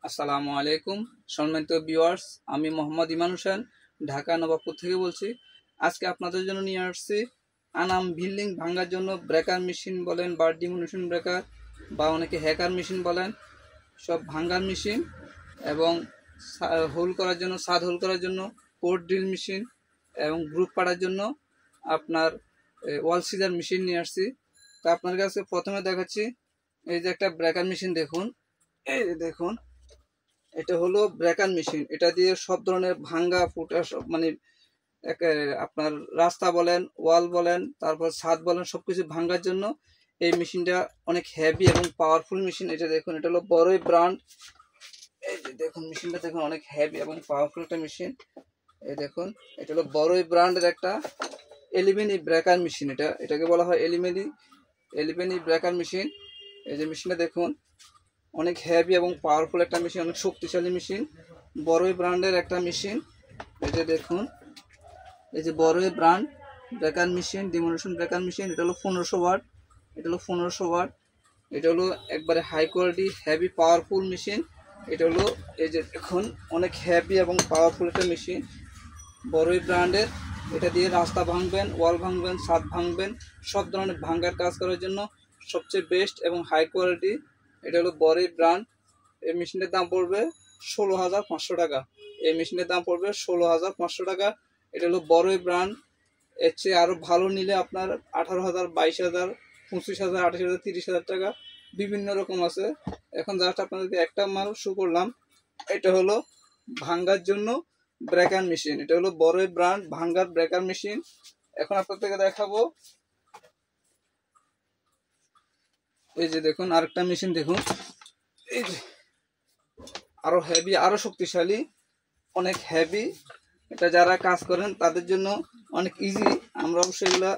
আসসালামু আলাইকুম সম্মানিত ভিউয়ার্স, আমি মোহাম্মদ ইমান হোসেন ঢাকা নবাবপুর থেকে বলছি। আজকে আপনাদের জন্য নিয়ে আসছি আনাম বিল্ডিং ভাঙার জন্য ব্রেকার মেশিন বলেন বা ডিমোলিশন ব্রেকার বা অনেকে হ্যাকার মেশিন বলেন, সব ভাঙার মেশিন এবং হোল করার জন্য, ছাদ হোল করার জন্য কোর ড্রিল মেশিন এবং গ্রুপ পাড়ার জন্য আপনার ওয়াল সিজার মেশিন নিয়ে আসছি। তো আপনার কাছে প্রথমে দেখাচ্ছি এই যে একটা ব্রেকার মেশিন দেখুন। এই যে দেখুন, এটা হলো ব্রেকার মেশিন। এটা দিয়ে সব ধরনের ভাঙ্গা ফুটা সব মানে আপনার রাস্তা বলেন, ওয়াল বলেন, তারপর ছাদ বলেন, সবকিছু ভাঙ্গার জন্য এই মেশিনটা অনেক হেভি এবং পাওয়ারফুল মেশিন। এটা দেখুন, এটা হলো বড়ই ব্র্যান্ড। এই যে দেখুন মেশিনটা দেখুন, অনেক হেভি এবং পাওয়ারফুল একটা মেশিন। এই দেখুন, এটা হলো বড়ই ব্র্যান্ডের একটা এলিমেনি ব্রেকার মেশিন। এটাকে বলা হয় এলিমেনি ব্রেকার মেশিন। এই যে মেশিনটা দেখুন, অনেক হেভি এবং পাওয়ারফুল একটা মেশিন, অনেক শক্তিশালী মেশিন, বড়ই ব্র্যান্ডের একটা মেশিন। এই যে দেখুন, এই যে বড়ই brand breaker machine, demolition breaker machine. এটা হলো 1500 ওয়াট। এটা হলো 1500 ওয়াট। এটা হলো একবারে high quality heavy powerful machine. এটা হলো এই যে দেখুন, অনেক হেভি এবং পাওয়ারফুল একটা মেশিন, বড়ই ব্র্যান্ডের। এটা দিয়ে রাস্তা ভাঙবেন, ওয়াল ভাঙবেন, ছাদ ভাঙবেন, সব ধরনের ভাঙার কাজ করার জন্য সবচেয়ে বেস্ট এবং হাই কোয়ালিটি। এটা হলো বড়ই ব্র্যান্ড। এই মেশিনের দাম পড়বে 16,500 টাকা। এই মেশিনের দাম পড়বে 16,500 টাকা। এটা হলো বড়ই ব্র্যান্ড। এর চেয়ে আরও ভালো নিলে আপনার 18,000, 22,000, 25,000, 28,000, 30,000 টাকা বিভিন্ন রকম আছে। এখন জাস্ট আপনাদেরকে একটা মাল শো করলাম। এটা হলো ভাঙ্গার জন্য ব্রেকার মেশিন। এটা হলো বড়ই ব্র্যান্ড ভাঙ্গার ব্রেকার মেশিন। এখন আপনাদেরকে দেখাবো এই যে দেখুন আরেকটা মেশিন দেখুন। এই যে আরো হেভি, আরো শক্তিশালী, অনেক হেভি। এটা যারা কাজ করেন তাদের জন্য অনেক ইজি। আমরা অবশ্যই এগুলা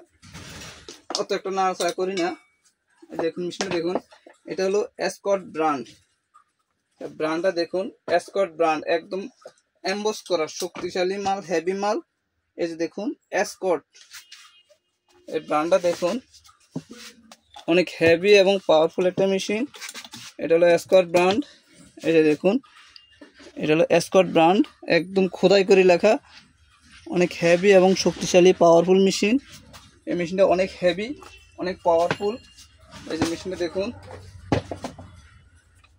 অত একটা নাড়াচাড়া করি না। দেখুন মেশিনটা দেখুন, এটা হলো এসকর্ট ব্র্যান্ড। ব্র্যান্ডটা দেখুন, এসকর্ট ব্র্যান্ড, একদম এমবস করা শক্তিশালী মাল, হেভি মাল। এই যে দেখুন এসকর্ট, এই ব্র্যান্ডটা দেখুন, অনেক হেভি এবং পাওয়ারফুল একটা মেশিন। এটা হলো এসকর্ট ব্র্যান্ড। এই যে দেখুন, এটা হলো এসকর্ট ব্র্যান্ড, একদম খোদাই করে লেখা, অনেক হেভি এবং শক্তিশালী পাওয়ারফুল মেশিন। এই মেশিনটা অনেক হেভি, অনেক পাওয়ারফুল। এই যে মেশিনটা দেখুন,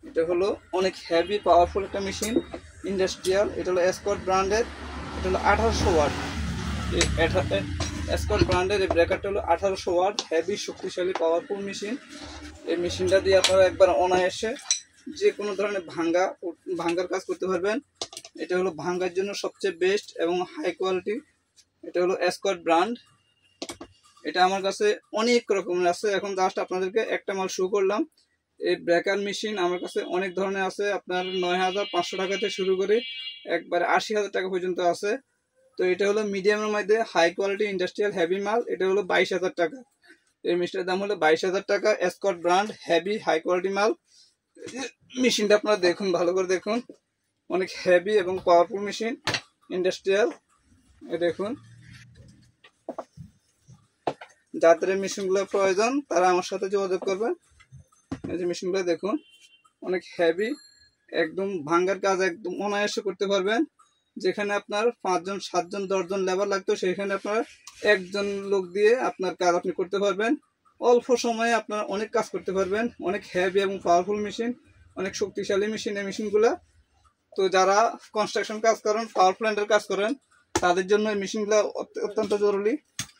এটা হলো অনেক হেভি পাওয়ারফুল একটা মেশিন, ইন্ডাস্ট্রিয়াল। এটা হলো এসকর্ট ব্র্যান্ডের। এটা হলো 1800 ওয়াট। এসকর্ট ব্র্যান্ডের এই ব্রেকারটা হলো 1800 ওয়াট, হেভি শক্তিশালী পাওয়ারফুল মেশিন। এই মেশিনটা দিয়ে আপনারা একবার অনায়াসে যে কোনো ধরনের ভাঙ্গার কাজ করতে পারবেন। এটা হলো ভাঙ্গার জন্য সবচেয়ে বেস্ট এবং হাই কোয়ালিটি। এটা হলো এসকর্ট ব্র্যান্ড। এটা আমার কাছে অনেক রকমের আছে। এখন জাস্ট আপনাদেরকে একটা মাল শো করলাম। এই ব্রেকার মেশিন আমার কাছে অনেক ধরনের আছে। আপনার 9,500 টাকা থেকে শুরু করে একবারে 80,000 টাকা পর্যন্ত আছে। তো এটা হলো মিডিয়ামের মধ্যে হাই কোয়ালিটি ইন্ডাস্ট্রিয়াল হেভি মাল। এটা হলো 22,000 টাকা। এই মেশিনের দাম হলো 22,000 টাকা। Escort brand, heavy high quality মাল। মেশিনটা আপনারা দেখুন, ভালো করে দেখুন, অনেক হেভি এবং পাওয়ারফুল মেশিন, ইন্ডাস্ট্রিয়াল। এ দেখুন, যাদের এই মেশিনগুলো প্রয়োজন তারা আমার সাথে যোগাযোগ করবেন। এই যে মেশিনগুলো দেখুন, অনেক হেভি, একদম ভাঙ্গার কাজ একদম অনায়াসে করতে পারবেন। যেখানে আপনার 5 জন, 7 জন, 10 জন লেবার লাগতো, সেখানে আপনার একজন লোক দিয়ে আপনার কাজ আপনি করতে পারবেন। অল্প সময়ে আপনার অনেক কাজ করতে পারবেন। অনেক হেভি এবং পাওয়ারফুল মেশিন, অনেক শক্তিশালী মেশিন এই মেশিনগুলো। তো যারা কনস্ট্রাকশন কাজ করেন, পাওয়ার প্ল্যান্টের কাজ করেন, তাদের জন্য এই মেশিনগুলো অত্যন্ত জরুরি।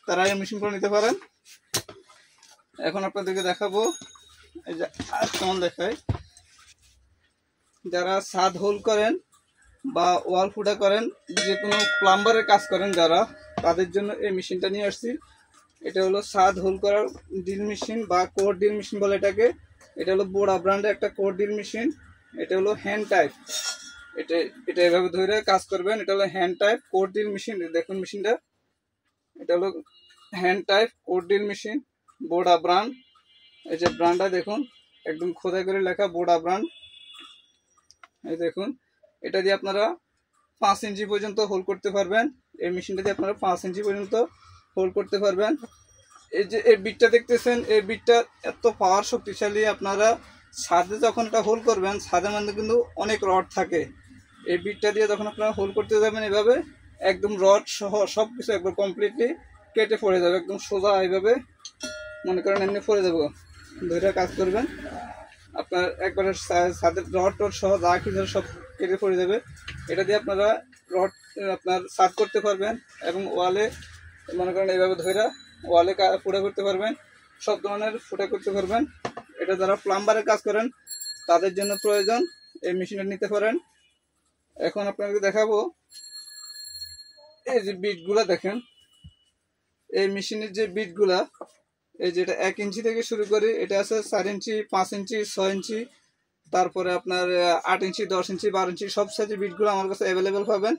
তারা এই মেশিনগুলো নিতে পারেন। এখন আপনাদেরকে দেখাবো, এই যে কেমন দেখায়, যারা ছাদ হোল করেন বা ওয়াল ফুটা করেন, যে কোনো প্লাম্বারের কাজ করেন যারা, তাদের জন্য এই মেশিনটা নিয়ে আসছি। এটা হলো ছাদ হোল করার ড্রিল মেশিন বা কোর ড্রিল মেশিন বলে এটাকে। এটা হলো বোড়া ব্র্যান্ডের একটা কোর ড্রিল মেশিন। এটা হলো হ্যান্ড টাইপ। এটা এভাবে ধরে কাজ করবেন। এটা হলো hand type core drill machine. দেখুন মেশিনটা, এটা হলো hand type core drill machine, বোড়া ব্র্যান্ড। এই যে ব্র্যান্ডটা দেখুন, একদম খোদাই করে লেখা, বোড়া ব্র্যান্ড। এই দেখুন, এটা দিয়ে আপনারা 5 ইঞ্চি পর্যন্ত হোল করতে পারবেন। এই মেশিনটা দিয়ে আপনারা 5 ইঞ্চি পর্যন্ত হোল করতে পারবেন। এই যে এই বিটটা দেখতেছেন, এই বিটটা এত পাওয়ার শক্তিশালী, আপনারা ছাদে যখন এটা হোল করবেন, ছাদের মধ্যে কিন্তু অনেক রড থাকে। এই বিটটা দিয়ে যখন আপনারা হোল করতে যাবেন এভাবে একদম রড সহ সব কিছু একবার কমপ্লিটলি কেটে পড়ে যাবে, একদম সোজা এইভাবে মনে করেন এমনি পড়ে যাবো। ধরে কাজ করবেন, আপনার একবারে ছাদের রড টড সহ যা কিছু সব কেটে পড়ে যাবে। এটা দিয়ে আপনারা রড আপনার সার্ভ করতে পারবেন এবং ওয়ালে মনে করেন এইভাবে ধরে ওয়ালে ফুটা করতে পারবেন, সব ধরনের ফুটা করতে পারবেন। এটা যারা প্লাম্বারের কাজ করেন তাদের জন্য প্রয়োজন, এই মেশিনটা নিতে পারেন। এখন আপনাকে দেখাবো এই যে বিটগুলা দেখেন, এই মেশিনের যে বিটগুলা, এই যেটা 1 ইঞ্চি থেকে শুরু করে এটা আছে 4 ইঞ্চি, 5 ইঞ্চি, 6 ইঞ্চি, তারপরে আপনার 8 ইঞ্চি, 10 ইঞ্চি, 12 ইঞ্চি সব সাইজের বিটগুলো আমার কাছে অ্যাভেলেবেল পাবেন।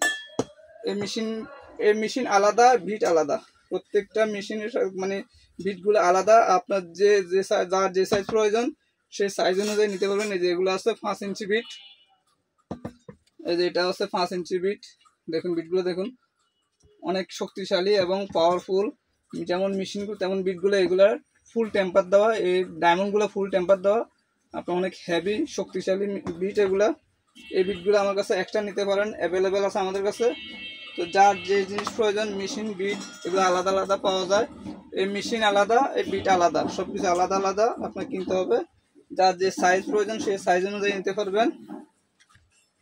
এই মেশিন আলাদা, বিট আলাদা, প্রত্যেকটা মেশিনের মানে বিটগুলো আলাদা। আপনার যার যে সাইজ প্রয়োজন সেই সাইজ অনুযায়ী নিতে পারবেন। এই যে এগুলো আছে 5 ইঞ্চি বিট, এই যে এটা আছে 5 ইঞ্চি বিট। দেখুন বিটগুলো দেখুন, অনেক শক্তিশালী এবং পাওয়ারফুল। যেমন মেশিনগুলো তেমন বিটগুলো, এগুলার ফুল টেম্পার দেওয়া, এই ডায়মন্ডগুলো ফুল টেম্পার দেওয়া, আপনার অনেক হেভি শক্তিশালী বিট এগুলা। এই বিটগুলো আমার কাছে এক্সট্রা নিতে পারেন, অ্যাভেলেবেল আছে আমাদের কাছে। তো যার যে জিনিস প্রয়োজন, মেশিন বিট এগুলো আলাদা আলাদা পাওয়া যায়। এই মেশিন আলাদা, এই বিট আলাদা, সব কিছু আলাদা আলাদা আপনার কিনতে হবে। যার যে সাইজ প্রয়োজন সেই সাইজ অনুযায়ী নিতে পারবেন।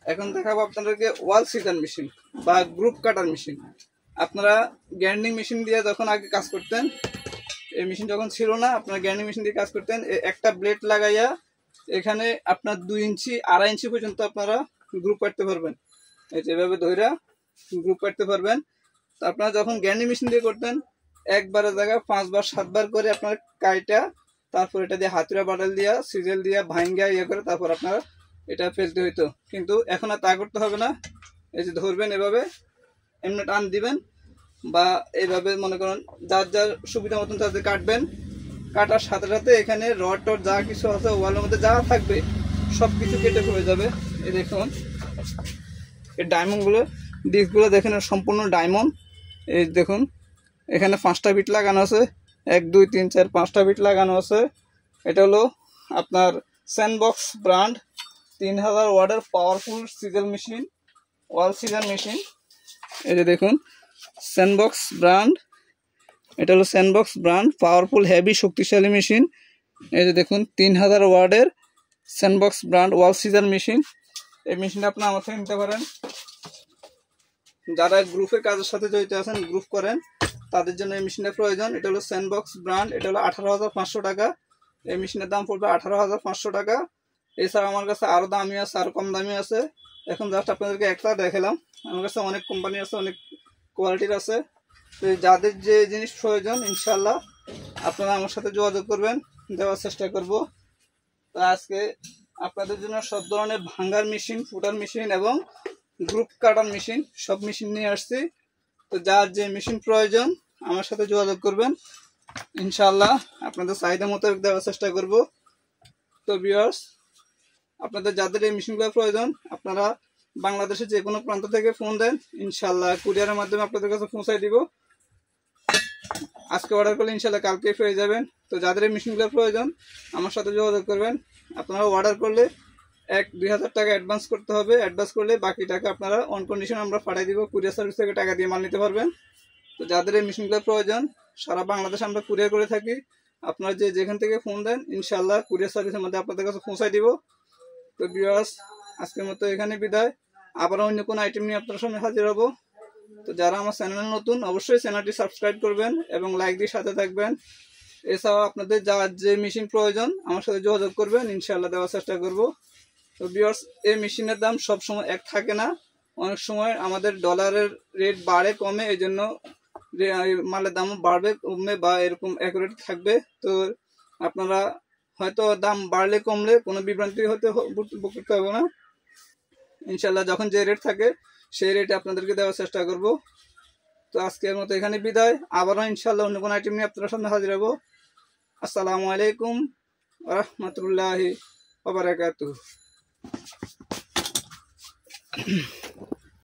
এখন দেখাবো আপনাদেরকে ওয়াল সিজার মেশিন বা গ্রুপ কাটার মেশিন। আপনারা গ্রাইন্ডিং মেশিন দিয়ে যখন আগে কাজ করতেন, এই মেশিন যখন ছিল না, আপনারা গ্রাইন্ডিং মেশিন দিয়ে কাজ করতেন। একটা ব্লেড লাগাইয়া এখানে আপনার 2 ইঞ্চি 2.5 ইঞ্চি পর্যন্ত আপনারা গ্রুপ কাটতে পারবেন। এই যেভাবে ধইরা গ্রুপ কাটতে পারবেন। তো আপনারা যখন গ্রাইন্ডিং মেশিন দিয়ে করতেন, একবারের জায়গায় 5 বার 7 বার করে আপনার কাইটা, তারপর এটা দিয়ে হাতুড়া বাটাল দিয়া সিজেল দিয়া ভাঙ্গা ইয়ে করে তারপর আপনারা এটা ফেলতে হইতো। কিন্তু এখন আর তা করতে হবে না। এই যে ধরবেন এভাবে, এমনি টান দিবেন বা এইভাবে মনে করেন যার যার সুবিধা মতন তাদের কাটবেন। কাটার সাথে সাথে এখানে রড টড যা কিছু আছে ওয়ালের মধ্যে যা থাকবে সব কিছু কেটে পড়ে যাবে। এই দেখুন এই ডায়মন্ডগুলো, ডিস্কগুলো দেখেন সম্পূর্ণ ডায়মন্ড। এই দেখুন এখানে 5টা বিট লাগানো আছে, 1 2 3 4 5টা বিট লাগানো আছে। এটা হলো আপনার স্যান্ডবক্স ব্র্যান্ড 3000 ওয়াটের পাওয়ারফুল সিজার মেশিন, ওয়াল সিজার মেশিন। এই যে দেখুন স্যান্ডবক্স ব্র্যান্ড, এটা হলো স্যান্ডবক্স ব্র্যান্ড পাওয়ারফুল হেভি শক্তিশালী মেশিন। এই যে দেখুন 3000 ওয়াটের স্যান্ডবক্স ব্র্যান্ড ওয়াল সিজার মেশিন। এই মেশিনটা আপনারা আমার থেকে নিতে পারেন। যারা গ্রুপের কাজের সাথে জড়িত আছেন, গ্রুপ করেন, তাদের জন্য এই মেশিনটা প্রয়োজন। এটা হলো স্যান্ডবক্স ব্র্যান্ড, এটা হলো 18,500 টাকা। এই মেশিনের দাম পড়বে 18,500 টাকা। এছাড়া আমার কাছে আরও দামি আছে, আরও কম দামি আছে। এখন জাস্ট আপনাদেরকে একটা দেখালাম। আমার কাছে অনেক কোম্পানি আছে, অনেক কোয়ালিটির আছে। তো যাদের যে জিনিস প্রয়োজন ইনশাল্লাহ আপনারা আমার সাথে যোগাযোগ করবেন, দেওয়ার চেষ্টা করব। তো আজকে আপনাদের জন্য সব ধরনের ভাঙ্গার মেশিন, ফুটার মেশিন এবং গ্রুপ কাটার মেশিন সব মেশিন নিয়ে আসছি। তো যার যে মেশিন প্রয়োজন আমার সাথে যোগাযোগ করবেন, ইনশাল্লাহ আপনাদের চাহিদা মতো দেওয়ার চেষ্টা করব। তো ভিউয়ার্স, আপনাদের যাদের এই মেশিনগুলো প্রয়োজন আপনারা বাংলাদেশের যে কোনো প্রান্ত থেকে ফোন দেন, ইনশাল্লাহ কুরিয়ারের মাধ্যমে আপনাদের কাছে পৌঁছায় দিব। আজকে অর্ডার করলে ইনশাল্লাহ কালকে পেয়ে যাবেন। তো যাদের এই মেশিনগুলো প্রয়োজন আমার সাথে যোগাযোগ করবেন। আপনারা অর্ডার করলে 1-2 হাজার টাকা অ্যাডভান্স করতে হবে। অ্যাডভান্স করলে বাকি টাকা আপনারা অন কন্ডিশন আমরা পাঠিয়ে দিব, কুরিয়ার সার্ভিস থেকে টাকা দিয়ে মাল নিতে পারবেন। তো যাদের এই মেশিনগুলো প্রয়োজন সারা বাংলাদেশে আমরা কুরিয়ার করে থাকি। আপনারা যেখান থেকে ফোন দেন ইনশাল্লাহ কুরিয়ার সার্ভিসের মধ্যে আপনাদের কাছে পৌঁছায় দিব। তো ভিউয়ার্স, আজকের মতো এখানে বিদায়। আবার অন্য কোনো আইটেম নিয়ে আপনার সামনে হাজির হব। তো যারা আমার চ্যানেলে নতুন অবশ্যই চ্যানেলটি সাবস্ক্রাইব করবেন এবং লাইক দিয়ে সাথে থাকবেন। এছাড়াও আপনাদের যার যে মেশিন প্রয়োজন আমার সাথে যোগাযোগ করবেন, ইনশাল্লাহ দেওয়ার চেষ্টা করব। তো ভিউয়ার্স, এই মেশিনের দাম সবসময় এক থাকে না, অনেক সময় আমাদের ডলারের রেট বাড়ে কমে, এই জন্য মালের দামও বাড়বে কমবে বা এরকম অ্যাকুরেট থাকবে। তো আপনারা হয়তো দাম বাড়লে কমলে কোনো বিভ্রান্তি করতে হবে না। ইনশাল্লাহ যখন যে রেট থাকে সেই রেটে আপনাদেরকে দেওয়ার চেষ্টা করব। তো আজকের মতো এখানে বিদায়। আবারও ইনশাল্লাহ অন্য কোনো আইটেম নিয়ে আপনার সামনে হাজির হব। আসসালামু আলাইকুম ওয়া রাহমাতুল্লাহি ওয়া বারাকাতুহু।